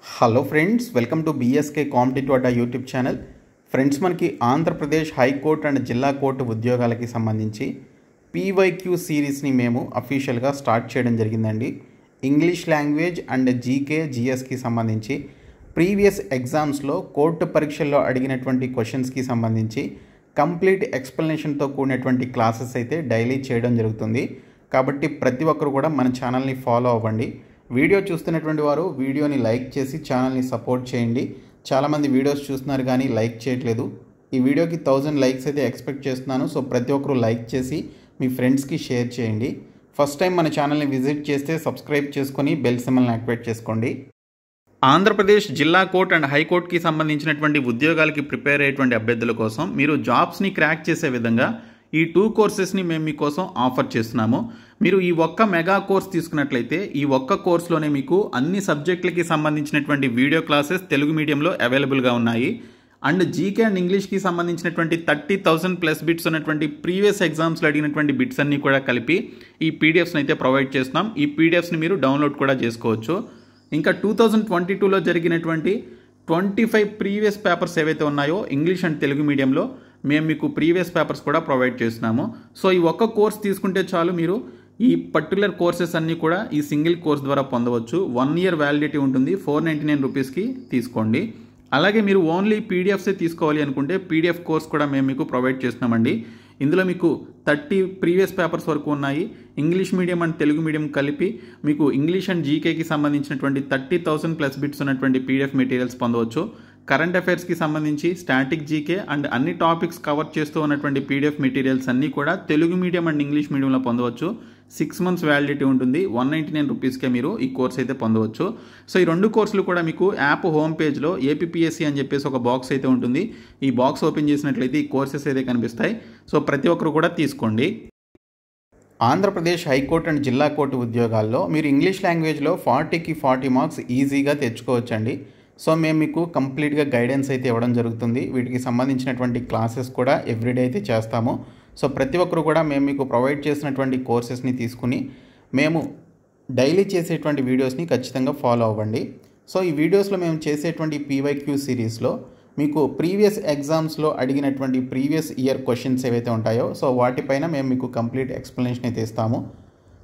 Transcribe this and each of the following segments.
Hello friends, welcome to BSK competitive Adda YouTube channel. Friends, మనకి Andhra Pradesh high court and జిల్లా court ఉద్యోగాలకి సంబంధించి PYQ సిరీస్ని మేము అఫీషియల్గా స్టార్ట్ చేయడం జరిగిందండి. ఇంగ్లీష్ లాంగ్వేజ్ అండ్ జీకే జిఎస్కి సంబంధించి ప్రీవియస్ ఎగ్జామ్స్లో కోర్టు పరీక్షల్లో అడిగినటువంటి క్వశ్చన్స్కి సంబంధించి కంప్లీట్ ఎక్స్ప్లెనేషన్తో కూడినటువంటి క్లాసెస్ అయితే డైలీ చేయడం జరుగుతుంది. కాబట్టి ప్రతి ఒక్కరు కూడా మన ఛానల్ని ఫాలో అవ్వండి. వీడియో చూస్తున్నటువంటి వారు వీడియోని లైక్ చేసి ఛానల్ని సపోర్ట్ చేయండి. చాలామంది వీడియోస్ చూస్తున్నారు కానీ లైక్ చేయట్లేదు. ఈ వీడియోకి 1000 లైక్స్ అయితే ఎక్స్పెక్ట్ చేస్తున్నాను. సో ప్రతి ఒక్కరు లైక్ చేసి మీ ఫ్రెండ్స్కి షేర్ చేయండి. ఫస్ట్ టైం మన ఛానల్ని విజిట్ చేస్తే సబ్స్క్రైబ్ చేసుకొని బెల్ సింబల్ని యాక్టివేట్ చేసుకోండి. ఆంధ్రప్రదేశ్ జిల్లా కోర్టు అండ్ హైకోర్టుకి సంబంధించినటువంటి ఉద్యోగాలకి ప్రిపేర్ అయ్యేటువంటి అభ్యర్థుల కోసం మీరు జాబ్స్ని క్రాక్ చేసే విధంగా ఈ 2 కోర్సెస్ని మేము మీకోసం ఆఫర్ చేస్తున్నాము. మీరు ఈ ఒక్క మెగా కోర్స్ తీసుకున్నట్లయితే ఈ ఒక్క కోర్సులోనే మీకు అన్ని సబ్జెక్టులకి సంబంధించినటువంటి వీడియో క్లాసెస్ తెలుగు మీడియంలో అవైలబుల్గా ఉన్నాయి. అండ్ జీకే అండ్ ఇంగ్లీష్కి సంబంధించినటువంటి 30,000 ప్లస్ బిట్స్ ఉన్నటువంటి ప్రీవియస్ ఎగ్జామ్స్లో అడిగినటువంటి బిట్స్ అన్నీ కూడా కలిపి ఈ పీడిఎఫ్స్ని అయితే ప్రొవైడ్ చేస్తున్నాం. ఈ పీడిఎఫ్స్ని మీరు డౌన్లోడ్ కూడా చేసుకోవచ్చు. ఇంకా 2022లో జరిగినటువంటి 25 ప్రీవియస్ పేపర్స్ ఏవైతే ఉన్నాయో ఇంగ్లీష్ అండ్ తెలుగు మీడియంలో మేము మీకు ప్రీవియస్ పేపర్స్ కూడా ప్రొవైడ్ చేస్తున్నాము. సో ఈ ఒక్క కోర్స్ తీసుకుంటే చాలు, మీరు ఈ పర్టికులర్ కోర్సెస్ అన్నీ కూడా ఈ సింగిల్ కోర్స్ ద్వారా పొందవచ్చు. 1 ఇయర్ వ్యాలిడిటీ ఉంటుంది. 499 రూపీస్కి తీసుకోండి. అలాగే మీరు ఓన్లీ పీడిఎఫ్సే తీసుకోవాలి అనుకుంటే పీడిఎఫ్ కోర్స్ కూడా మేము మీకు ప్రొవైడ్ చేస్తున్నామండి. ఇందులో మీకు 30 ప్రీవియస్ పేపర్స్ వరకు ఉన్నాయి. English medium and Telugu medium కలిపి మీకు ఇంగ్లీష్ అండ్ జీకేకి సంబంధించినటువంటి 30,000 ప్లస్ బిట్స్ ఉన్నటువంటి పీడిఎఫ్ మెటీరియల్స్ పొందవచ్చు. కరెంట్ అఫైర్స్కి సంబంధించి స్టాటిక్ జీకే అండ్ అన్ని టాపిక్స్ కవర్ చేస్తూ ఉన్నటువంటి పీడిఎఫ్ మెటీరియల్స్ అన్నీ కూడా తెలుగు మీడియం అండ్ ఇంగ్లీష్ మీడియంలో పొందవచ్చు. 6 మంత్స్ వ్యాలిడిటీ ఉంటుంది. 199 రూపీస్కే మీరు ఈ కోర్స్ అయితే పొందవచ్చు. సో ఈ 2 కోర్సులు కూడా మీకు యాప్ హోమ్ పేజ్లో ఏపీపీఎస్సీ అని చెప్పేసి ఒక బాక్స్ అయితే ఉంటుంది. ఈ బాక్స్ ఓపెన్ చేసినట్లయితే ఈ కోర్సెస్ అయితే కనిపిస్తాయి. సో ప్రతి ఒక్కరు కూడా తీసుకోండి. ఆంధ్రప్రదేశ్ హైకోర్టు అండ్ జిల్లా కోర్టు ఉద్యోగాల్లో మీరు ఇంగ్లీష్ లాంగ్వేజ్లో 40కి 40 మార్క్స్ ఈజీగా తెచ్చుకోవచ్చండి. సో మేము మీకు కంప్లీట్గా గైడెన్స్ అయితే ఇవ్వడం జరుగుతుంది. వీటికి సంబంధించినటువంటి క్లాసెస్ కూడా ఎవ్రీడే అయితే చేస్తాము. సో ప్రతి ఒక్కరు కూడా మేము మీకు ప్రొవైడ్ చేసినటువంటి కోర్సెస్ని తీసుకుని మేము డైలీ చేసేటువంటి వీడియోస్ని ఖచ్చితంగా ఫాలో అవ్వండి. సో ఈ వీడియోస్లో మేము చేసేటువంటి పీవైక్యూ సిరీస్లో మీకు ప్రీవియస్ ఎగ్జామ్స్లో అడిగినటువంటి ప్రీవియస్ ఇయర్ క్వశ్చన్స్ ఏవైతే ఉంటాయో సో వాటిపైన మేము మీకు కంప్లీట్ ఎక్స్ప్లెనేషన్ అయితే ఇస్తాము.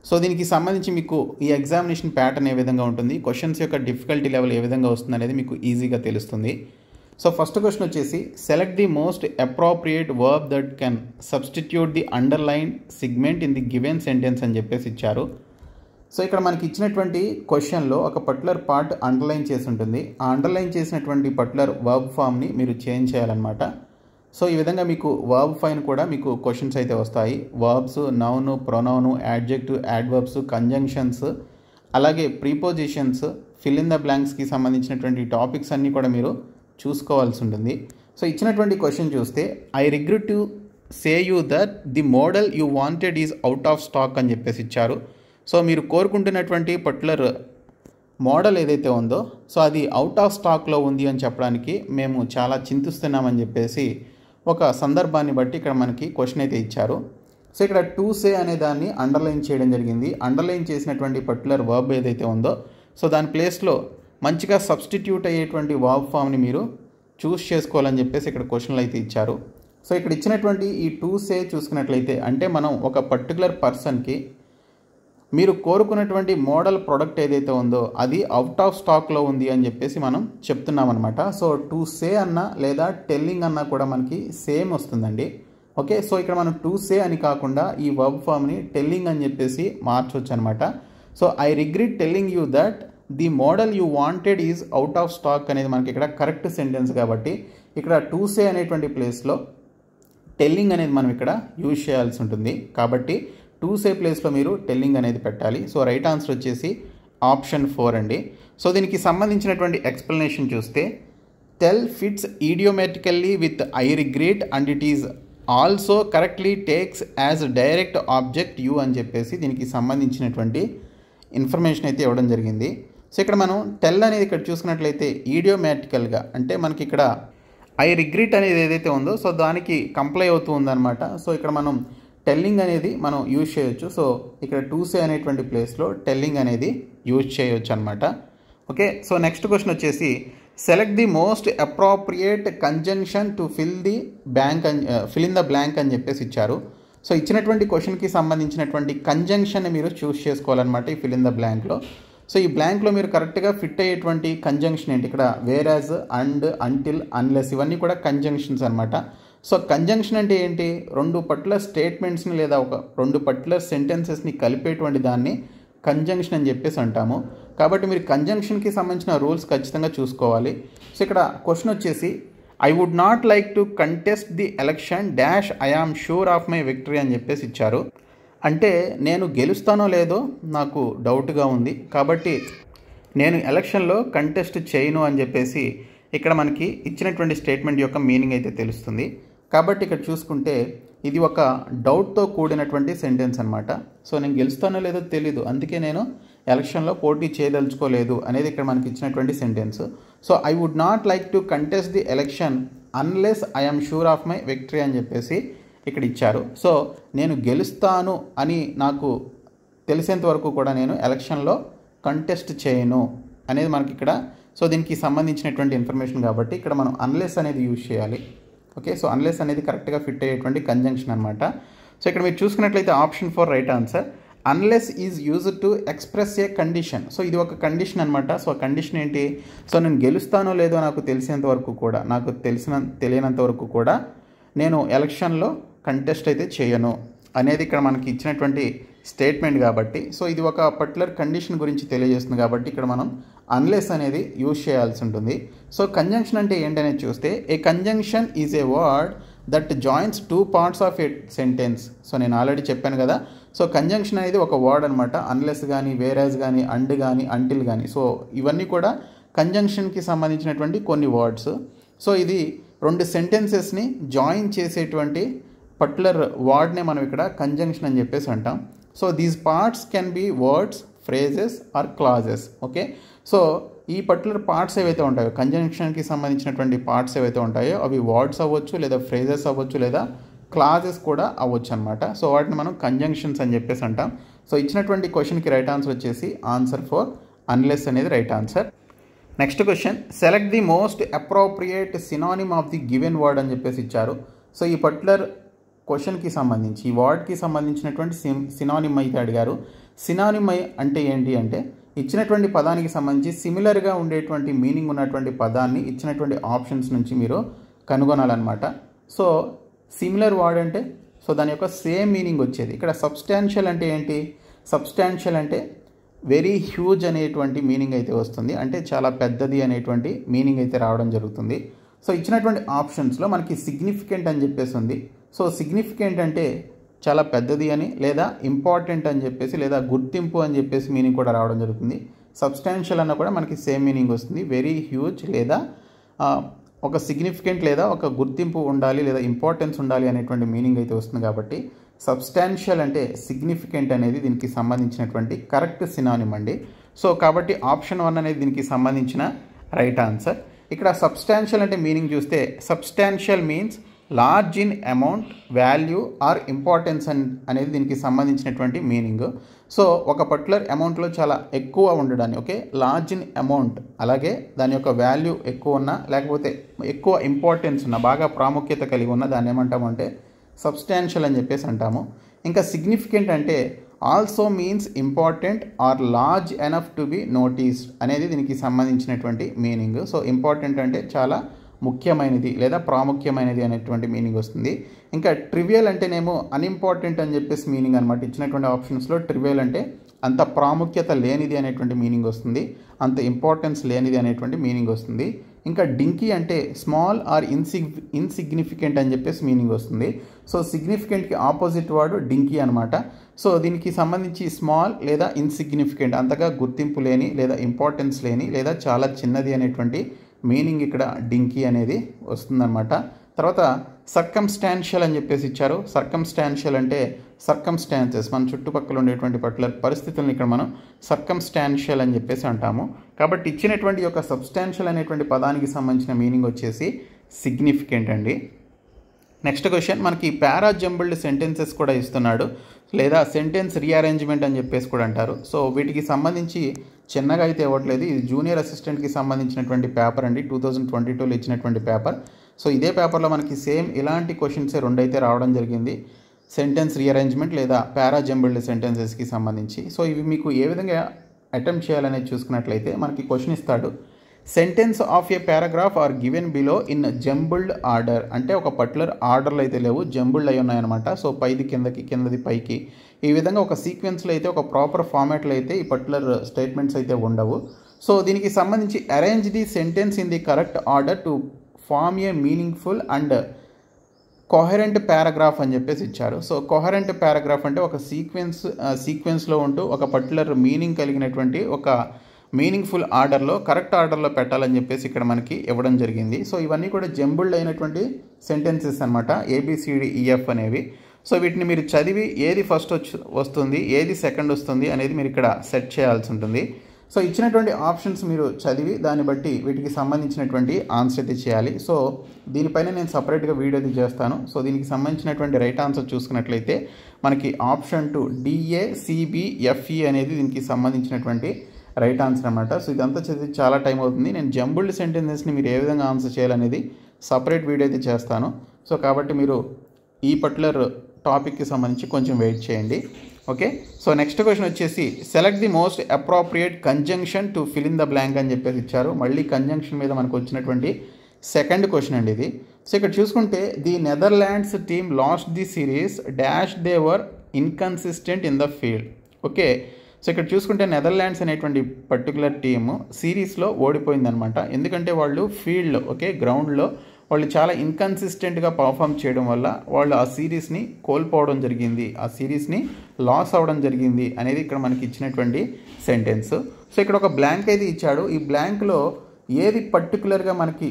సో దీనికి సంబంధించి మీకు ఈ ఎగ్జామినేషన్ ప్యాటర్న్ ఏ విధంగా ఉంటుంది, క్వశ్చన్స్ యొక్క డిఫికల్టీ లెవెల్ ఏ విధంగా వస్తుంది అనేది మీకు ఈజీగా తెలుస్తుంది. సో ఫస్ట్ క్వశ్చన్ వచ్చేసి select the most appropriate verb that can substitute the underline segment in the given sentence అని చెప్పేసి ఇచ్చారు. సో ఇక్కడ మనకి ఇచ్చినటువంటి క్వశ్చన్లో ఒక పర్టికులర్ పార్ట్ అండర్లైన్ చేసి ఉంటుంది. ఆ అండర్లైన్ చేసినటువంటి పర్టికులర్ వర్బ్ ఫామ్ని మీరు చేంజ్ చేయాలన్నమాట. సో ఈ విధంగా మీకు వర్బ్ ఫైన్ కూడా మీకు క్వశ్చన్స్ అయితే వస్తాయి. Verbs, noun, pronoun, adjective, adverbs, conjunctions, అలాగే ప్రీపోజిషన్స్, ఫిల్ ఇన్ ద బ్లాంక్స్కి సంబంధించినటువంటి టాపిక్స్ అన్నీ కూడా మీరు చూసుకోవాల్సి ఉంటుంది. సో ఇచ్చినటువంటి క్వశ్చన్ చూస్తే I regret to say you that the model you wanted is out of stock అని చెప్పేసి ఇచ్చారు. సో మీరు కోరుకుంటున్నటువంటి పర్టికులర్ మోడల్ ఏదైతే ఉందో సో అది అవుట్ ఆఫ్ స్టాక్లో ఉంది అని చెప్పడానికి మేము చాలా చింతిస్తున్నామని చెప్పేసి ఒక సందర్భాన్ని బట్టి ఇక్కడ మనకి క్వశ్చన్ అయితే ఇచ్చారు. సో ఇక్కడ టు సే అనే దాన్ని అండర్లైన్ చేయడం జరిగింది. అండర్లైన్ చేసినటువంటి పర్టికులర్ వర్బ్ ఏదైతే ఉందో సో దాని ప్లేస్లో మంచిగా సబ్స్టిట్యూట్ అయ్యేటువంటి వర్బ్ ఫామ్ని మీరు చూస్ చేసుకోవాలని చెప్పేసి ఇక్కడ క్వశ్చన్లు అయితే ఇచ్చారు. సో ఇక్కడ ఇచ్చినటువంటి ఈ టు సే చూసుకున్నట్లయితే అంటే మనం ఒక పర్టికులర్ పర్సన్కి మీరు కోరుకున్నటువంటి మోడల్ ప్రోడక్ట్ ఏదైతే ఉందో అది అవుట్ ఆఫ్ స్టాక్లో ఉంది అని చెప్పేసి మనం చెప్తున్నాం అనమాట. సో టు సే అన్నా లేదా టెల్లింగ్ అన్నా కూడా మనకి సేమ్ వస్తుందండి. ఓకే, సో ఇక్కడ మనం టు సే అని కాకుండా ఈ వర్బ్ ఫామ్ని టెల్లింగ్ అని చెప్పేసి మార్చవచ్చు అనమాట. So I regret telling you that the model you wanted is out of stock అనేది మనకి ఇక్కడ కరెక్ట్ సెంటెన్స్ కాబట్టి ఇక్కడ టు సే అనేటువంటి ప్లేస్లో టెల్లింగ్ అనేది మనం ఇక్కడ యూజ్ చేయాల్సి ఉంటుంది. కాబట్టి టు సే ప్లేస్లో మీరు టెల్లింగ్ అనేది పెట్టాలి. సో రైట్ ఆన్సర్ వచ్చేసి ఆప్షన్ 4 అండి. సో దీనికి సంబంధించినటువంటి ఎక్స్ప్లెనేషన్ చూస్తే tell fits idiomatically with I regret and it is also correctly takes as direct object you అని చెప్పేసి దీనికి సంబంధించినటువంటి ఇన్ఫర్మేషన్ అయితే ఇవ్వడం జరిగింది. సో ఇక్కడ మనం టెల్ అనేది ఇక్కడ చూసుకున్నట్లయితే ఈడియోమేటికల్గా అంటే మనకి ఇక్కడ ఐ రిగ్రెట్ అనేది ఏదైతే ఉందో సో దానికి కంప్లై అవుతూ ఉందన్నమాట. సో ఇక్కడ మనం టెల్లింగ్ అనేది మనం యూజ్ చేయొచ్చు. సో ఇక్కడ టు సే అనేటువంటి ప్లేస్లో టెల్లింగ్ అనేది యూజ్ చేయొచ్చు అనమాట. ఓకే, సో నెక్స్ట్ క్వశ్చన్ వచ్చేసి select the most appropriate conjunction to fill in the blank అని చెప్పేసి ఇచ్చారు. సో ఇచ్చినటువంటి క్వశ్చన్కి సంబంధించినటువంటి కంజంక్షన్ మీరు చూస్ చేసుకోవాలన్నమాట ఈ ఫిల్ ఇన్ ద బ్లాంక్లో. సో ఈ బ్లాంక్లో మీరు కరెక్ట్గా ఫిట్ అయ్యేటువంటి కంజంక్షన్ ఏంటి, ఇక్కడ వేరాజ్, అండ్, అంటిల్, అన్లెస్ ఇవన్నీ కూడా కంజంక్షన్స్ అనమాట. సో కంజంక్షన్ అంటే ఏంటి, రెండు పర్టికులర్ స్టేట్మెంట్స్ని లేదా ఒక రెండు పర్టికులర్ సెంటెన్సెస్ని కలిపేటువంటి దాన్ని కంజంక్షన్ అని చెప్పేసి అంటాము. కాబట్టి మీరు కంజంక్షన్కి సంబంధించిన రూల్స్ ఖచ్చితంగా చూసుకోవాలి. సో ఇక్కడ క్వశ్చన్ వచ్చేసి I would not like to contest the election dash I am sure of my victory అని చెప్పేసి ఇచ్చారు. అంటే నేను గెలుస్తానో లేదో నాకు డౌట్గా ఉంది, కాబట్టి నేను ఎలక్షన్లో కంటెస్ట్ చేయను అని చెప్పేసి ఇక్కడ మనకి ఇచ్చినటువంటి స్టేట్మెంట్ యొక్క మీనింగ్ అయితే తెలుస్తుంది. కాబట్టి ఇక్కడ చూసుకుంటే ఇది ఒక డౌట్తో కూడినటువంటి సెంటెన్స్ అనమాట. సో నేను గెలుస్తానో లేదో తెలీదు, అందుకే నేను ఎలక్షన్లో పోటీ చేయదలుచుకోలేదు అనేది ఇక్కడ మనకి ఇచ్చినటువంటి sentence. So I would not like to contest the election unless I am sure of my victory అని చెప్పేసి ఇక్కడ ఇచ్చారు. సో నేను గెలుస్తాను అని నాకు తెలిసేంత వరకు కూడా నేను ఎలక్షన్లో కంటెస్ట్ చేయను అనేది మనకి ఇక్కడ. సో దీనికి సంబంధించినటువంటి ఇన్ఫర్మేషన్ కాబట్టి ఇక్కడ మనం అన్లెస్ అనేది యూజ్ చేయాలి. ఓకే, సో అన్లెస్ అనేది కరెక్ట్గా ఫిట్ అయ్యేటువంటి కంజంక్షన్ అనమాట. సో ఇక్కడ మీరు చూసుకున్నట్లయితే option 4 right answer. Unless is used to express A condition. So ఇది ఒక కండిషన్ అనమాట. సో కండిషన్ ఏంటి, సో నేను గెలుస్తానో లేదో నాకు తెలిసినంత వరకు కూడా, నాకు తెలియనంత వరకు కూడా నేను ఎలక్షన్లో కంటెస్ట్ అయితే చేయను అనేది ఇక్కడ మనకి ఇచ్చినటువంటి స్టేట్మెంట్ కాబట్టి, సో ఇది ఒక పర్టికులర్ కండిషన్ గురించి తెలియజేస్తుంది కాబట్టి ఇక్కడ మనం అన్లెస్ అనేది యూజ్ చేయాల్సి ఉంటుంది. సో కంజంక్షన్ అంటే ఏంటనేది చూస్తే a conjunction is a word that joins two parts of a sentence. So నేను ఆల్రెడీ చెప్పాను కదా, సో కంజంక్షన్ అనేది ఒక వర్డ్ అనమాట. అన్లెస్ కానీ, వేరాజ్ కానీ, అండ్ కానీ, అంటిల్ కానీ, సో ఇవన్నీ కూడా కంజంక్షన్కి సంబంధించినటువంటి కొన్ని వర్డ్స్. సో ఇది రెండు సెంటెన్సెస్ని జాయిన్ చేసేటువంటి పర్టికులర్ వర్డ్నే మనం ఇక్కడ కంజంక్షన్ అని చెప్పేసి అంటాం. So these parts can be words, phrases or clauses. Okay, so ఈ పర్టికులర్ పార్ట్స్ ఏవైతే ఉంటాయో, కంజంక్షన్కి సంబంధించినటువంటి పార్ట్స్ ఏవైతే ఉంటాయో అవి వర్డ్స్ అవ్వచ్చు, లేదా ఫ్రేజెస్ అవ్వచ్చు, లేదా క్లాజెస్ కూడా అవ్వచ్చు అనమాట. సో వాటిని మనం కంజంక్షన్స్ అని చెప్పేసి అంటాం. సో ఇచ్చినటువంటి క్వశ్చన్కి రైట్ ఆన్సర్ వచ్చేసి ఆన్సర్ 4 అన్లెస్ అనేది right answer. Next question select the most appropriate synonym of the given word అని చెప్పేసి ఇచ్చారు. సో ఈ పర్టికులర్ క్వశ్చన్కి సంబంధించి ఈ వర్డ్కి సంబంధించినటువంటి సినానిమ్ అయితే అడిగారు. సినానిమ్ అంటే ఏంటి అంటే ఇచ్చినటువంటి పదానికి సంబంధించి సిమిలర్గా ఉండేటువంటి మీనింగ్ ఉన్నటువంటి పదాన్ని ఇచ్చినటువంటి ఆప్షన్స్ నుంచి మీరు కనుగొనాలన్నమాట. సో సిమిలర్ వర్డ్ అంటే సో దాని యొక్క సేమ్ మీనింగ్ వచ్చేది. ఇక్కడ సబ్స్టాన్షియల్ అంటే ఏంటి, సబ్స్టాన్షియల్ అంటే వెరీ హ్యూజ్ అనేటువంటి మీనింగ్ అయితే వస్తుంది, అంటే చాలా పెద్దది అనేటువంటి మీనింగ్ అయితే రావడం జరుగుతుంది. సో ఇచ్చినటువంటి ఆప్షన్స్లో మనకి సిగ్నిఫికెంట్ అని చెప్పేసి ఉంది. సో సిగ్నిఫికెంట్ అంటే చాలా పెద్దది అని, లేదా ఇంపార్టెంట్ అని చెప్పేసి, లేదా గుర్తింపు అని చెప్పేసి మీనింగ్ కూడా రావడం జరుగుతుంది. సబ్స్టాన్షియల్ అన్న కూడా మనకి సేమ్ మీనింగ్ వస్తుంది, వెరీ హ్యూజ్ లేదా ఒక సిగ్నిఫికెంట్ లేదా ఒక గుర్తింపు ఉండాలి లేదా ఇంపార్టెన్స్ ఉండాలి అనేటువంటి మీనింగ్ అయితే వస్తుంది. కాబట్టి సబ్స్టాన్షియల్ అంటే సిగ్నిఫికెంట్ అనేది దీనికి సంబంధించినటువంటి కరెక్ట్ సినానిమ్ అండి. సో కాబట్టి ఆప్షన్ 1 అనేది దీనికి సంబంధించిన రైట్ ఆన్సర్. ఇక్కడ సబ్స్టాన్షియల్ అంటే మీనింగ్ చూస్తే substantial means large in amount, value or importance అనేది దీనికి సంబంధించినటువంటి మీనింగ్. సో ఒక పర్టికులర్ అమౌంట్లో చాలా ఎక్కువ ఉండడాన్ని, ఓకే, లార్జ్ ఇన్ అమౌంట్, అలాగే దాని యొక్క వాల్యూ ఎక్కువ ఉన్న, లేకపోతే ఎక్కువ ఇంపార్టెన్స్ ఉన్న, బాగా ప్రాముఖ్యత కలిగి ఉన్న దాన్ని ఏమంటామంటే సబ్స్టాన్షియల్ అని చెప్పేసి అంటాము. ఇంకా సిగ్నిఫికెంట్ అంటే also means important or large enough to be noticed అనేది దీనికి సంబంధించినటువంటి మీనింగ్. సో ఇంపార్టెంట్ అంటే చాలా ముఖ్యమైనది లేదా ప్రాముఖ్యమైనది అనేటువంటి మీనింగ్ వస్తుంది. ఇంకా ట్రివియల్ అంటేనేమో అన్ఇంపార్టెంట్ అని చెప్పేసి మీనింగ్ అనమాట. ఇచ్చినటువంటి ఆప్షన్స్లో ట్రివియల్ అంటే అంత ప్రాముఖ్యత లేనిది అనేటువంటి మీనింగ్ వస్తుంది, అంత ఇంపార్టెన్స్ లేనిది అనేటువంటి మీనింగ్ వస్తుంది. ఇంకా డింకీ అంటే స్మాల్ ఆర్ ఇన్సిగ్నిఫికెంట్ అని చెప్పేసి మీనింగ్ వస్తుంది. సో సిగ్నిఫికెంట్కి ఆపోజిట్ వర్డ్ డింకీ అనమాట. సో దీనికి సంబంధించి స్మాల్ లేదా ఇన్సిగ్నిఫికెంట్, అంతగా గుర్తింపు లేని లేదా ఇంపార్టెన్స్ లేని లేదా చాలా చిన్నది అనేటువంటి మీనింగ్ ఇక్కడ డింకీ అనేది వస్తుందన్నమాట. తర్వాత సర్కమ్స్టాన్షియల్ అని చెప్పేసి ఇచ్చారు. సర్కమ్స్టాన్షియల్ అంటే సర్కమ్స్టాన్సెస్, మన చుట్టుపక్కల ఉండేటువంటి పర్టికులర్ పరిస్థితులను ఇక్కడ మనం సర్కమ్స్టాన్షియల్ అని చెప్పేసి అంటాము. కాబట్టి ఇచ్చినటువంటి యొక్క సబ్స్టాన్షియల్ అనేటువంటి పదానికి సంబంధించిన మీనింగ్ వచ్చేసి సిగ్నిఫికెంట్ అండి. నెక్స్ట్ క్వశ్చన్ మనకి పారా జంబుల్డ్ సెంటెన్సెస్ కూడా ఇస్తున్నాడు, లేదా సెంటెన్స్ రీఅరేంజ్మెంట్ అని చెప్పేసి కూడా అంటారు. సో వీటికి సంబంధించి చిన్నగా అయితే ఇవ్వట్లేదు. ఇది జూనియర్ అసిస్టెంట్కి సంబంధించినటువంటి పేపర్ అండి, 2022లో ఇచ్చినటువంటి పేపర్. సో ఇదే పేపర్లో మనకి సేమ్ ఇలాంటి క్వశ్చన్సే రెండు అయితే రావడం జరిగింది, సెంటెన్స్ రీఅరేంజ్మెంట్ లేదా పారా జంబుల్డ్ సెంటెన్సెస్కి సంబంధించి. సో ఇవి మీకు ఏ విధంగా అటెంప్ట్ చేయాలనేది చూసుకున్నట్లయితే మనకి క్వశ్చన్ ఇస్తాడు, sentence of a paragraph are given below in jumbled order. అంటే ఒక పర్టికులర్ ఆర్డర్లో అయితే లేవు, జంబుల్డ్ అయి ఉన్నాయన్నమాట. సో పైది కిందకి, కిందది పైకి, ఈ విధంగా ఒక సీక్వెన్స్లో అయితే, ఒక ప్రాపర్ ఫార్మాట్లో అయితే ఈ పర్టికులర్ స్టేట్మెంట్స్ అయితే ఉండవు. సో దీనికి సంబంధించి arrange the sentence in the correct order to form a meaningful and coherent paragraph అని చెప్పేసి ఇచ్చారు. సో కోహరెంట్ పారాగ్రాఫ్ అంటే ఒక సీక్వెన్స్లో ఉంటూ ఒక పర్టికులర్ మీనింగ్ కలిగినటువంటి ఒక మీనింగ్ఫుల్ ఆర్డర్లో, కరెక్ట్ ఆర్డర్లో పెట్టాలని చెప్పేసి ఇక్కడ మనకి ఇవ్వడం జరిగింది. సో ఇవన్నీ కూడా జంబుల్డ్ అయినటువంటి సెంటెన్సెస్ అనమాట, ABCDEF అనేవి. సో వీటిని మీరు చదివి ఏది ఫస్ట్ వస్తుంది, ఏది సెకండ్ వస్తుంది అనేది మీరు ఇక్కడ సెట్ చేయాల్సి ఉంటుంది. సో ఇచ్చినటువంటి ఆప్షన్స్ మీరు చదివి దాన్ని బట్టి వీటికి సంబంధించినటువంటి ఆన్సర్ అయితే చేయాలి. సో దీనిపైన నేను సపరేట్గా వీడియో అయితే చేస్తాను. సో దీనికి సంబంధించినటువంటి రైట్ ఆన్సర్ చూసుకున్నట్లయితే మనకి ఆప్షన్ 2 DACBFE అనేది దీనికి సంబంధించినటువంటి రైట్ ఆన్సర్ అనమాట. సో ఇదంతా చదివి చాలా టైం అవుతుంది. నేను జంబుల్డ్ సెంటెన్సెస్ని మీరు ఏ విధంగా ఆన్సర్ చేయాలనేది సపరేట్ వీడియో అయితే చేస్తాను. సో కాబట్టి మీరు ఈ పర్టికులర్ టాపిక్కి సంబంధించి కొంచెం వెయిట్ చేయండి. ఓకే, సో నెక్స్ట్ క్వశ్చన్ వచ్చేసి select the most appropriate conjunction to fill in the blank అని చెప్పేసి ఇచ్చారు. మళ్ళీ కంజంక్షన్ మీద మనకు వచ్చినటువంటి సెకండ్ క్వశ్చన్ అండి ఇది. సో ఇక్కడ చూసుకుంటే the Netherlands team lost the series dash they were inconsistent in the field. Okay, so ఇక్కడ చూసుకుంటే నెదర్లాండ్స్ అనేటువంటి పర్టికులర్ టీము సిరీస్లో ఓడిపోయిందనమాట. ఎందుకంటే వాళ్ళు ఫీల్డ్లో, ఓకే, గ్రౌండ్లో వాళ్ళు చాలా ఇన్కన్సిస్టెంట్గా పర్ఫామ్ చేయడం వల్ల వాళ్ళు ఆ సిరీస్ని కోల్పోవడం జరిగింది, ఆ సిరీస్ని లాస్ అవ్వడం జరిగింది అనేది ఇక్కడ మనకి ఇచ్చినటువంటి సెంటెన్స్. సో ఇక్కడ ఒక బ్లాంక్ అయితే ఇచ్చాడు. ఈ బ్లాంక్లో ఏది పర్టికులర్గా మనకి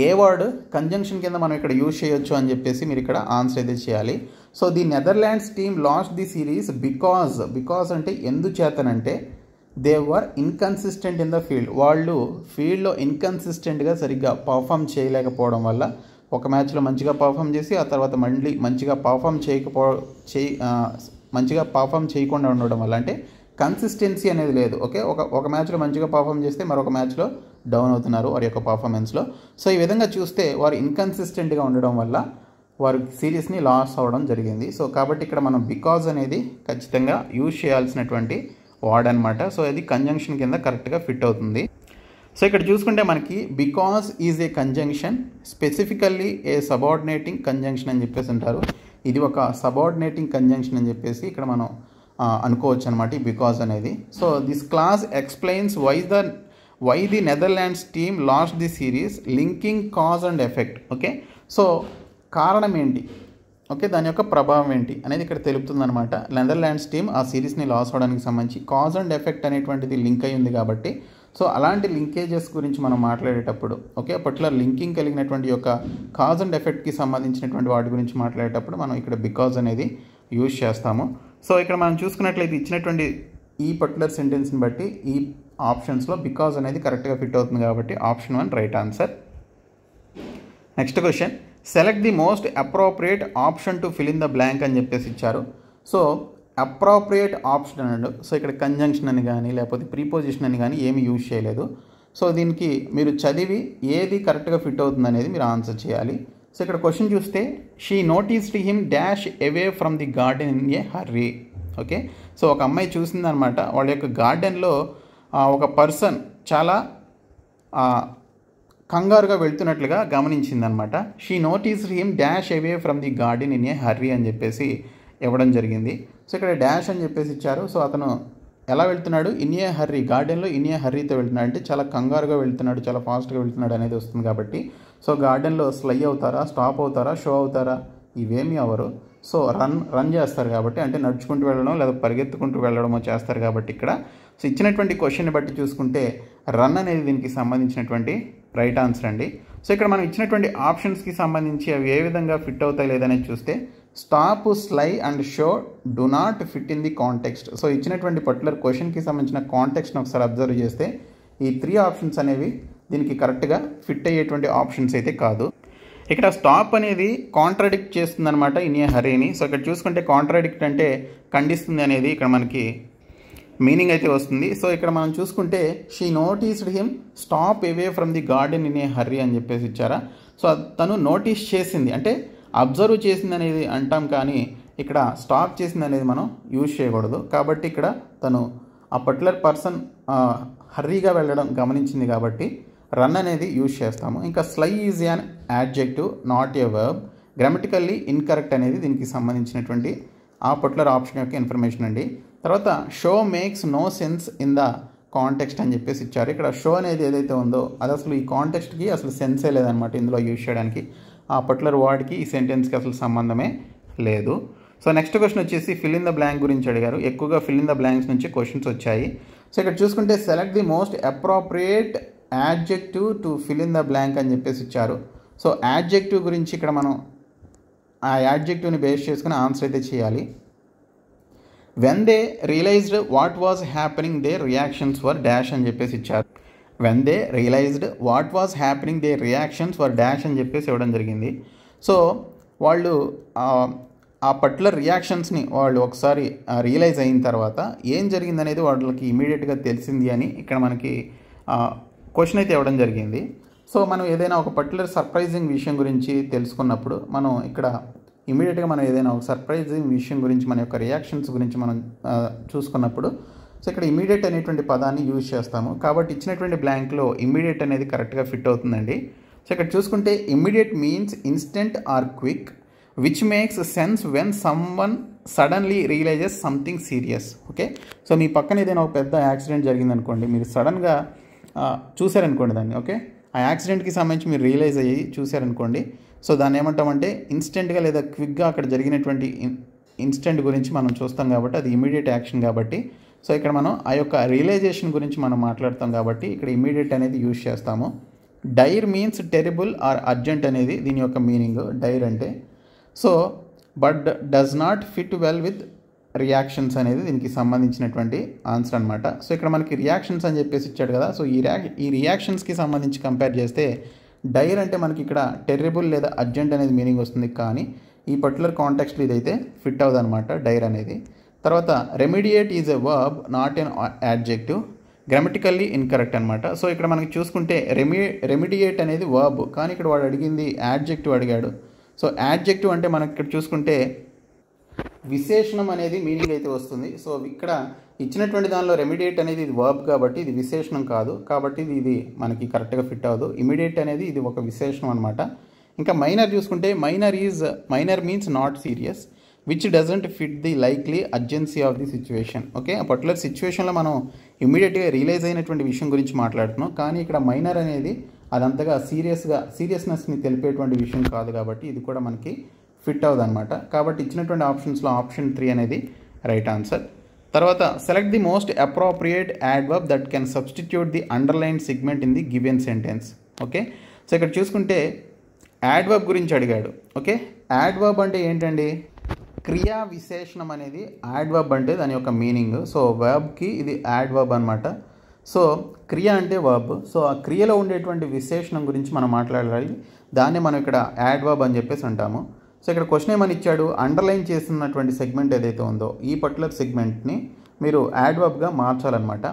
ఏ వర్డ్ కంజంక్షన్ కింద మనం ఇక్కడ యూజ్ చేయొచ్చు అని చెప్పేసి మీరు ఇక్కడ ఆన్సర్ అయితే చేయాలి. So the Netherlands team lost the series because అంటే ఎందుచేతనంటే they were inconsistent in the field. వాళ్ళు ఫీల్డ్లో ఇన్కన్సిస్టెంట్గా సరిగ్గా పర్ఫామ్ చేయలేకపోవడం వల్ల ఒక మ్యాచ్లో మంచిగా పర్ఫామ్ చేసి ఆ తర్వాత మళ్ళీ మంచిగా పర్ఫామ్ చేయకుండా ఉండడం వల్ల, అంటే కన్సిస్టెన్సీ అనేది లేదు. ఓకే, ఒక మ్యాచ్లో మంచిగా పర్ఫామ్ చేస్తే మరొక మ్యాచ్లో డౌన్ అవుతున్నారు వారి యొక్క పర్ఫార్మెన్స్లో. సో ఈ విధంగా చూస్తే వారు ఇన్కన్సిస్టెంట్గా ఉండడం వల్ల వారు సిరీస్ని లాస్ అవ్వడం జరిగింది. సో కాబట్టి ఇక్కడ మనం బికాజ్ అనేది ఖచ్చితంగా యూజ్ చేయాల్సినటువంటి వర్డ్ అనమాట. సో ఇది కంజంక్షన్ కింద కరెక్ట్గా ఫిట్ అవుతుంది. సో ఇక్కడ చూసుకుంటే మనకి because is a conjunction, specifically A subordinating conjunction అని చెప్పేసి అంటారు. ఇది ఒక సబార్డినేటింగ్ కంజంక్షన్ అని చెప్పేసి ఇక్కడ మనం అనుకోవచ్చు అనమాట ఈ బికాజ్ అనేది. So this clause explains why the Netherlands team lost the series linking cause and effect. Okay, so కారణం ఏంటి, ఓకే, దాని యొక్క ప్రభావం ఏంటి అనేది ఇక్కడ తెలుపుతుంది అనమాట. నెదర్లాండ్స్ టీమ్ ఆ సిరీస్ని లాస్ అవడానికి సంబంధించి కాజ్ అండ్ ఎఫెక్ట్ అనేటువంటిది లింక్ అయి ఉంది కాబట్టి, సో అలాంటి లింకేజెస్ గురించి మనం మాట్లాడేటప్పుడు, ఓకే, పర్టికులర్ లింకింగ్ కలిగినటువంటి యొక్క కాజ్ అండ్ ఎఫెక్ట్కి సంబంధించినటువంటి వాటి గురించి మాట్లాడేటప్పుడు మనం ఇక్కడ బికాజ్ అనేది యూజ్ చేస్తాము. సో ఇక్కడ మనం చూసుకున్నట్లయితే ఇచ్చినటువంటి ఈ పర్టికులర్ సెంటెన్స్ని బట్టి ఈ ఆప్షన్స్లో బికాజ్ అనేది కరెక్ట్గా ఫిట్ అవుతుంది కాబట్టి option 1 right answer. Next question select the most appropriate option to fill in the blank అని చెప్పేసి ఇచ్చారు. సో అప్రోప్రియేట్ ఆప్షన్ అన్నాడు. సో ఇక్కడ కంజంక్షన్ అని కానీ లేకపోతే ప్రీపోజిషన్ అని కానీ ఏమి యూజ్ చేయలేదు. సో దీనికి మీరు చదివి ఏది కరెక్ట్గా ఫిట్ అవుతుంది అనేది మీరు ఆన్సర్ చేయాలి. సో ఇక్కడ క్వశ్చన్ చూస్తే she noticed him dash away from the garden in a hurry. Okay, so ఒక అమ్మాయి చూసిందనమాట, వాళ్ళ యొక్క గార్డెన్లో ఒక పర్సన్ చాలా కంగారుగా వెళ్తున్నట్లుగా గమనించిందనమాట. She noticed him dash away from the garden in a hurry అని చెప్పేసి ఇవ్వడం జరిగింది. సో ఇక్కడ డాష్ అని చెప్పేసి ఇచ్చారు. సో అతను ఎలా వెళ్తున్నాడు, ఇన్ ఏ హర్రీ, గార్డెన్లో ఇన్ ఏ హర్రీతో వెళ్తున్నాడు అంటే చాలా కంగారుగా వెళ్తున్నాడు, చాలా ఫాస్ట్గా వెళ్తున్నాడు అనేది వస్తుంది కాబట్టి, సో గార్డెన్లో స్లై అవుతారా, స్టాప్ అవుతారా, షో అవుతారా, ఇవేమీ అవరు. సో రన్ చేస్తారు కాబట్టి, అంటే నడుచుకుంటూ వెళ్ళడం లేదా పరిగెత్తుకుంటూ వెళ్ళడమో చేస్తారు కాబట్టి ఇక్కడ. సో ఇచ్చినటువంటి క్వశ్చన్ని బట్టి చూసుకుంటే రన్ అనేది దీనికి సంబంధించినటువంటి రైట్ ఆన్సర్ అండి. సో ఇక్కడ మనం ఇచ్చినటువంటి ఆప్షన్స్కి సంబంధించి అవి ఏ విధంగా ఫిట్ అవుతాయి లేదనేది చూస్తే stop, sly and show do not fit in the context. So ఇచ్చినటువంటి పర్టికులర్ క్వశ్చన్కి సంబంధించిన కాంటెక్స్ట్ని ఒకసారి అబ్జర్వ్ చేస్తే ఈ 3 ఆప్షన్స్ అనేవి దీనికి కరెక్ట్గా ఫిట్ అయ్యేటువంటి ఆప్షన్స్ అయితే కాదు. ఇక్కడ స్టాప్ అనేది కాంట్రాడిక్ట్ చేస్తుంది అనమాట ఇన్ ఏ హరీని. సో ఇక్కడ చూసుకుంటే కాంట్రాడిక్ట్ అంటే ఖండిస్తుంది అనేది ఇక్కడ మనకి మీనింగ్ అయితే వస్తుంది. సో ఇక్కడ మనం చూసుకుంటే she noticed him stop away from the garden in a hurry అని చెప్పేసి ఇచ్చారా. సో తను నోటీస్ చేసింది అంటే అబ్జర్వ్ చేసింది అనేది అంటాం, కానీ ఇక్కడ స్టాప్ చేసింది అనేది మనం యూజ్ చేయకూడదు. కాబట్టి ఇక్కడ తను ఆ పర్టికులర్ పర్సన్ హర్రీగా వెళ్ళడం గమనించింది కాబట్టి రన్ అనేది యూజ్ చేస్తాము. ఇంకా sly is an adjective not a verb, grammatically incorrect అనేది దీనికి సంబంధించినటువంటి ఆ పర్టికులర్ ఆప్షన్ యొక్క ఇన్ఫర్మేషన్ అండి. తర్వాత show makes no sense in the context అని చెప్పేసి ఇచ్చారు. ఇక్కడ షో అనేది ఏదైతే ఉందో అది అసలు ఈ కాంటెక్స్ట్కి అసలు సెన్సే లేదనమాట, ఇందులో యూజ్ చేయడానికి ఆ పర్టికులర్ వర్డ్కి ఈ సెంటెన్స్కి అసలు సంబంధమే లేదు. సో నెక్స్ట్ క్వశ్చన్ వచ్చేసి ఫిల్ ఇన్ ద బ్లాంక్ గురించి అడిగారు. ఎక్కువగా ఫిల్ ఇన్ ద బ్లాంక్స్ నుంచి క్వశ్చన్స్ వచ్చాయి. సో ఇక్కడ చూసుకుంటే select the most appropriate adjective to fill in the blank అని చెప్పేసి ఇచ్చారు. సో యాడ్జెక్టివ్ గురించి ఇక్కడ మనం ఆ యాడ్జెక్టివ్ని బేస్ చేసుకుని ఆన్సర్ అయితే చేయాలి. When they realized what was happening their reactions were dash అని చెప్పేసి ఇచ్చారు. When they realized what was happening their reactions were dash అని చెప్పేసి ఇవ్వడం జరిగింది. సో వాళ్ళు ఆ పర్టికులర్ రియాక్షన్స్ని వాళ్ళు ఒకసారి రియలైజ్ అయిన తర్వాత ఏం జరిగిందనేది వాళ్ళకి ఇమీడియట్గా తెలిసింది అని ఇక్కడ మనకి క్వశ్చన్ అయితే ఇవ్వడం జరిగింది. సో మనం ఏదైనా ఒక పర్టికులర్ సర్ప్రైజింగ్ విషయం గురించి తెలుసుకున్నప్పుడు మనం ఇక్కడ ఇమీడియట్గా మనం ఏదైనా ఒక సర్ప్రైజింగ్ విషయం గురించి మన యొక్క రియాక్షన్స్ గురించి మనం చూసుకున్నప్పుడు సో ఇక్కడ ఇమీడియట్ అనేటువంటి పదాన్ని యూజ్ చేస్తాము. కాబట్టి ఇచ్చినటువంటి బ్లాంక్లో ఇమీడియట్ అనేది కరెక్ట్గా ఫిట్ అవుతుందండి. సో ఇక్కడ చూసుకుంటే immediate means instant or quick which makes sense when someone suddenly realises something serious. Okay, so మీ పక్కన ఏదైనా ఒక పెద్ద యాక్సిడెంట్ జరిగిందనుకోండి, మీరు సడన్గా చూసారనుకోండి దాన్ని. ఓకే, ఆ యాక్సిడెంట్కి సంబంధించి మీరు రియలైజ్ అయ్యి చూసారనుకోండి, సో దాన్ని ఏమంటామంటే ఇన్స్టెంట్గా లేదా క్విక్గా అక్కడ జరిగినటువంటి ఇన్స్టెంట్ గురించి మనం చూస్తాం కాబట్టి అది ఇమీడియట్ యాక్షన్ కాబట్టి సో ఇక్కడ మనం ఆ యొక్క రియలైజేషన్ గురించి మనం మాట్లాడతాం కాబట్టి ఇక్కడ ఇమీడియట్ అనేది యూజ్ చేస్తాము. డైర్ మీన్స్ టెరిబుల్ ఆర్ అర్జెంట్ అనేది దీని యొక్క మీనింగ్ డైర్ అంటే. So but does not fit well with reactions అనేది దీనికి సంబంధించినటువంటి ఆన్సర్ అనమాట. సో ఇక్కడ మనకి రియాక్షన్స్ అని చెప్పేసి ఇచ్చాడు కదా, సో ఈ రియాక్షన్స్కి సంబంధించి కంపేర్ చేస్తే డైర్ అంటే మనకి ఇక్కడ టెర్రిబుల్ లేదా అర్జెంట్ అనేది మీనింగ్ వస్తుంది, కానీ ఈ పర్టికులర్ కాంటెక్స్ట్లో ఇదైతే ఫిట్ అవ్వదు అనమాట డైర్ అనేది. తర్వాత remediate is a verb not an adjective, grammatically incorrect అనమాట. సో ఇక్కడ మనకి చూసుకుంటే రెమిడియేట్ అనేది వర్బ్, కానీ ఇక్కడ వాడు అడిగింది యాడ్జెక్టివ్ అడిగాడు. సో యాడ్జెక్టివ్ అంటే మనకి ఇక్కడ చూసుకుంటే విశేషణం అనేది మీనింగ్ అయితే వస్తుంది. సో ఇక్కడ ఇచ్చినటువంటి దానిలో రెమిడియేట్ అనేది ఇది వర్బ్ కాబట్టి ఇది విశేషణం కాదు, కాబట్టి ఇది మనకి కరెక్ట్గా ఫిట్ అవ్వదు. ఇమీడియట్ అనేది ఇది ఒక విశేషణం అనమాట. ఇంకా మైనర్ చూసుకుంటే minor means not serious which doesn't fit the likely urgency of the situation. Okay, ఆ పర్టికులర్ సిచ్యువేషన్లో మనం ఇమీడియట్గా రియలైజ్ అయినటువంటి విషయం గురించి మాట్లాడుతున్నాం, కానీ ఇక్కడ మైనర్ అనేది అదంతగా సీరియస్నెస్ని తెలిపేటువంటి విషయం కాదు కాబట్టి ఇది కూడా మనకి ఫిట్ అవ్వదు అనమాట. కాబట్టి ఇచ్చినటువంటి ఆప్షన్స్లో ఆప్షన్ 3 అనేది రైట్ ఆన్సర్. తర్వాత select the most appropriate adverb that can substitute the underline segment in the given sentence. Okay, so ఇక్కడ చూసుకుంటే యాడ్వర్బ్ గురించి అడిగాడు. ఓకే, యాడ్వర్బ్ అంటే ఏంటండి, క్రియా విశేషణం అనేది యాడ్వర్బ్ అంటే దాని యొక్క మీనింగ్. సో వర్బ్కి ఇది యాడ్వర్బ్ అనమాట. సో క్రియ అంటే వర్బ్, సో ఆ క్రియలో ఉండేటువంటి విశేషణం గురించి మనం మాట్లాడాలి, దాన్ని మనం ఇక్కడ యాడ్వర్బ్ అని చెప్పేసి అంటాము. సో ఇక్కడ క్వశ్చన్ ఏమని ఇచ్చాడు, అండర్లైన్ చేస్తున్నటువంటి సెగ్మెంట్ ఏదైతే ఉందో ఈ పర్టికులర్ సెగ్మెంట్ని మీరు యాడ్వర్బ్గా మార్చాలన్నమాట.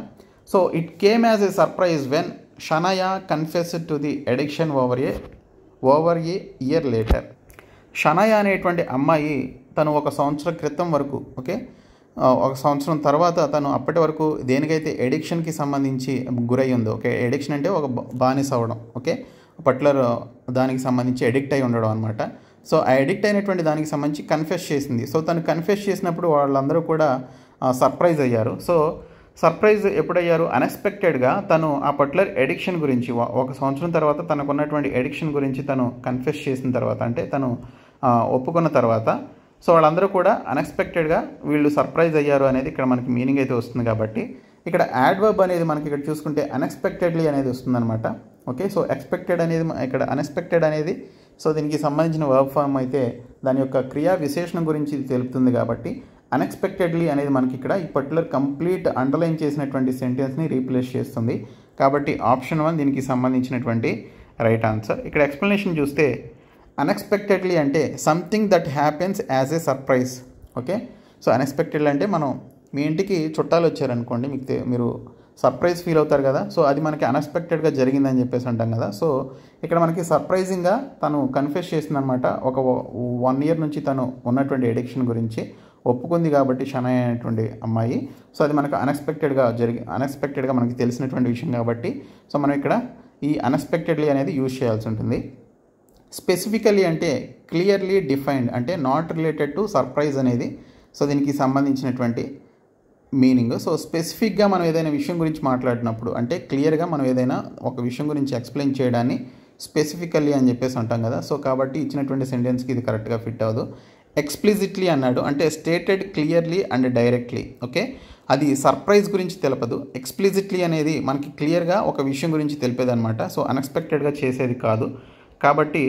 So it came as a surprise when Shanaya confessed to the addiction over a year later. Shanaya అనేటువంటి అమ్మాయి తను 1 సంవత్సరం క్రితం వరకు, ఓకే, 1 సంవత్సరం తర్వాత తను అప్పటి వరకు దేనికైతే ఎడిక్షన్కి సంబంధించి గురై ఉందో, ఓకే, ఎడిక్షన్ అంటే ఒక బానిస అవ్వడం, ఓకే, పర్టికులర్ దానికి సంబంధించి ఎడిక్ట్ అయి ఉండడం అనమాట. సో ఆ ఎడిక్ట్ అయినటువంటి దానికి సంబంధించి కన్ఫెస్ చేసింది. సో తను కన్ఫెస్ చేసినప్పుడు వాళ్ళందరూ కూడా సర్ప్రైజ్ అయ్యారు. సో సర్ప్రైజ్ ఎప్పుడయ్యారు, అన్ఎక్స్పెక్టెడ్గా తను ఆ పర్టికులర్ ఎడిక్షన్ గురించి 1 సంవత్సరం తర్వాత తనకు ఉన్నటువంటి ఎడిక్షన్ గురించి తను కన్ఫెస్ చేసిన తర్వాత, అంటే తను ఒప్పుకున్న తర్వాత సో వాళ్ళందరూ కూడా అన్ఎక్స్పెక్టెడ్గా వీళ్ళు సర్ప్రైజ్ అయ్యారు అనేది ఇక్కడ మనకి మీనింగ్ అయితే వస్తుంది. కాబట్టి ఇక్కడ యాడ్వర్బ్ అనేది మనకి ఇక్కడ చూసుకుంటే అన్ఎక్స్పెక్టెడ్లీ అనేది వస్తుందన్నమాట. ఓకే, సో ఎక్స్పెక్టెడ్ అనేది ఇక్కడ అన్ఎక్స్పెక్టెడ్ అనేది సో దీనికి సంబంధించిన వర్బ్ ఫామ్ అయితే దాని యొక్క క్రియా విశేషణం గురించి ఇది తెలుపుతుంది కాబట్టి అన్ఎక్స్పెక్టెడ్లీ అనేది మనకి ఇక్కడ ఈ పర్టికులర్ కంప్లీట్ అండర్లైన్ చేసినటువంటి సెంటెన్స్ని రీప్లేస్ చేస్తుంది. కాబట్టి ఆప్షన్ 1 దీనికి సంబంధించినటువంటి రైట్ ఆన్సర్. ఇక్కడ ఎక్స్ప్లెనేషన్ చూస్తే అన్ఎక్స్పెక్టెడ్లీ అంటే something that happens as a surprise. Okay, so unexpectedly అంటే మనం మీ ఇంటికి చుట్టాలు వచ్చారనుకోండి, మీరు సర్ప్రైజ్ ఫీల్ అవుతారు కదా. సో అది మనకి అన్ఎక్స్పెక్టెడ్గా జరిగిందని చెప్పేసి అంటాం కదా. సో ఇక్కడ మనకి సర్ప్రైజింగ్గా తను కన్ఫెస్ చేసిందనమాట. ఒక 1 year నుంచి తను ఉన్నటువంటి ఎడిక్షన్ గురించి ఒప్పుకుంది కాబట్టి షనయ అనేటువంటి అమ్మాయి. సో అది మనకు అన్ఎక్స్పెక్టెడ్గా మనకి తెలిసినటువంటి విషయం కాబట్టి సో మనం ఇక్కడ ఈ అన్ఎక్స్పెక్టెడ్లీ అనేది యూజ్ చేయాల్సి ఉంటుంది. స్పెసిఫికలీ అంటే క్లియర్లీ డిఫైన్డ్ అంటే నాట్ రిలేటెడ్ టు సర్ప్రైజ్ అనేది సో దీనికి సంబంధించినటువంటి మీనింగ్. సో స్పెసిఫిక్గా మనం ఏదైనా విషయం గురించి మాట్లాడినప్పుడు అంటే క్లియర్గా మనం ఏదైనా ఒక విషయం గురించి ఎక్స్ప్లెయిన్ చేయడాన్ని స్పెసిఫికల్లీ అని చెప్పేసి అంటాం కదా. సో కాబట్టి ఇచ్చినటువంటి సెంటెన్స్కి ఇది కరెక్ట్గా ఫిట్ అవ్వదు. ఎక్స్ప్లిసిట్లీ అన్నాడు అంటే stated clearly and directly. Okay, అది సర్ప్రైజ్ గురించి తెలపదు. ఎక్స్ప్లిసిట్లీ అనేది మనకి క్లియర్గా ఒక విషయం గురించి తెలిపేదన్నమాట. సో అన్ఎక్స్పెక్టెడ్గా చేసేది కాదు కాబట్టి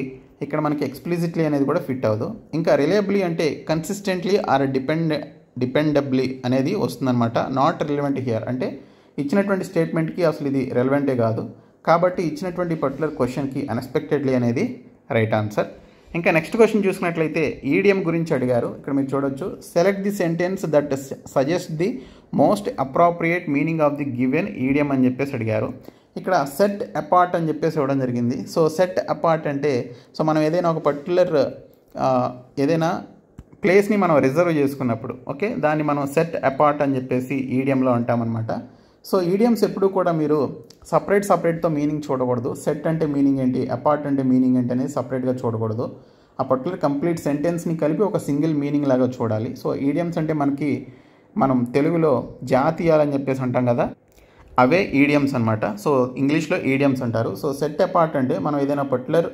ఇక్కడ మనకి ఎక్స్ప్లిసిట్లీ అనేది కూడా ఫిట్ అవ్వదు. ఇంకా రిలయబుల్లీ అంటే కన్సిస్టెంట్లీ ఆర్ డిపెండబ్లీ అనేది వస్తుందన్నమాట. నాట్ రిలవెంట్ హియర్ అంటే ఇచ్చినటువంటి స్టేట్మెంట్కి అసలు ఇది రెలవెంటే కాదు కాబట్టి ఇచ్చినటువంటి పర్టికులర్ క్వశ్చన్కి అన్ఎక్స్పెక్టెడ్లీ అనేది రైట్ ఆన్సర్. ఇంకా నెక్స్ట్ క్వశ్చన్ చూసినట్లయితే ఈడియం గురించి అడిగారు. ఇక్కడ మీరు చూడొచ్చు, select the sentence that suggest the most appropriate meaning of the given idiom అని చెప్పేసి అడిగారు. ఇక్కడ సెట్ అపార్ట్ అని చెప్పేసి ఇవ్వడం జరిగింది. సో సెట్ అపార్ట్ అంటే సో మనం ఏదైనా ఒక పర్టికులర్ ఏదైనా ప్లేస్ని మనం రిజర్వ్ చేసుకున్నప్పుడు ఓకే దాన్ని మనం సెట్ అపార్ట్ అని చెప్పేసి ఈడియంలో అంటామన్నమాట. సో ఈడియమ్స్ ఎప్పుడు కూడా మీరు సపరేట్తో మీనింగ్ చూడకూడదు. సెట్ అంటే మీనింగ్ ఏంటి, అపార్ట్ అంటే మీనింగ్ ఏంటి అనేది సపరేట్గా చూడకూడదు. ఆ పర్టికులర్ కంప్లీట్ సెంటెన్స్ని కలిపి ఒక సింగిల్ మీనింగ్ లాగా చూడాలి. సో ఈడియమ్స్ అంటే మనం తెలుగులో జాతీయాలని చెప్పేసి అంటాం కదా, అవే ఈడియమ్స్ అనమాట. సో ఇంగ్లీష్లో ఈడియమ్స్ అంటారు. సో సెట్ అపార్ట్ అంటే మనం ఏదైనా పర్టికులర్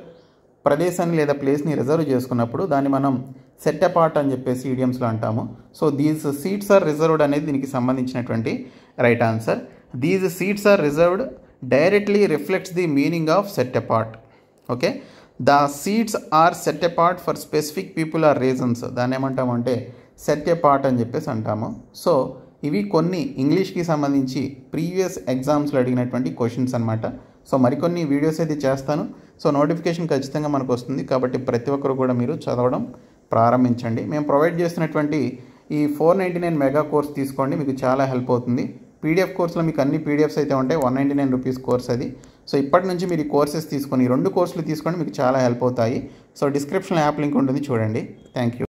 ప్రదేశాన్ని లేదా ప్లేస్ని రిజర్వ్ చేసుకున్నప్పుడు దాన్ని మనం సెట్ అపార్ట్ అని చెప్పేసి ఈడియమ్స్లో అంటాము. So these seats are reserved అనేది దీనికి సంబంధించినటువంటి right answer. These seats are reserved directly reflects the meaning of set apart. Okay, the seats are set apart for specific people or reasons, దాన్ని ఏమంటామంటే set apart అని చెప్పేసి అంటాము. So ఇవి కొన్ని ఇంగ్లీష్కి సంబంధించి ప్రీవియస్ ఎగ్జామ్స్లో అడిగినటువంటి క్వశ్చన్స్ అనమాట. సో మరికొన్ని వీడియోస్ అయితే చేస్తాను. సో నోటిఫికేషన్ ఖచ్చితంగా మనకు వస్తుంది కాబట్టి ప్రతి ఒక్కరు కూడా మీరు చదవడం ప్రారంభించండి. మేము ప్రొవైడ్ చేస్తున్నటువంటి ఈ 499 మెగా కోర్స్ తీసుకోండి, మీకు చాలా హెల్ప్ అవుతుంది. పీడిఎఫ్ కోర్సులో మీకు అన్ని పీడిఎఫ్స్ అయితే ఉంటాయి. 199 రూపీస్ కోర్స్ అది. సో ఇప్పటి నుంచి మీరు ఈ కోర్సెస్ తీసుకొని 2 కోర్సులు తీసుకోండి, మీకు చాలా హెల్ప్ అవుతాయి. సో డిస్క్రిప్షన్లో యాప్ లింక్ ఉంటుంది చూడండి. Thank you.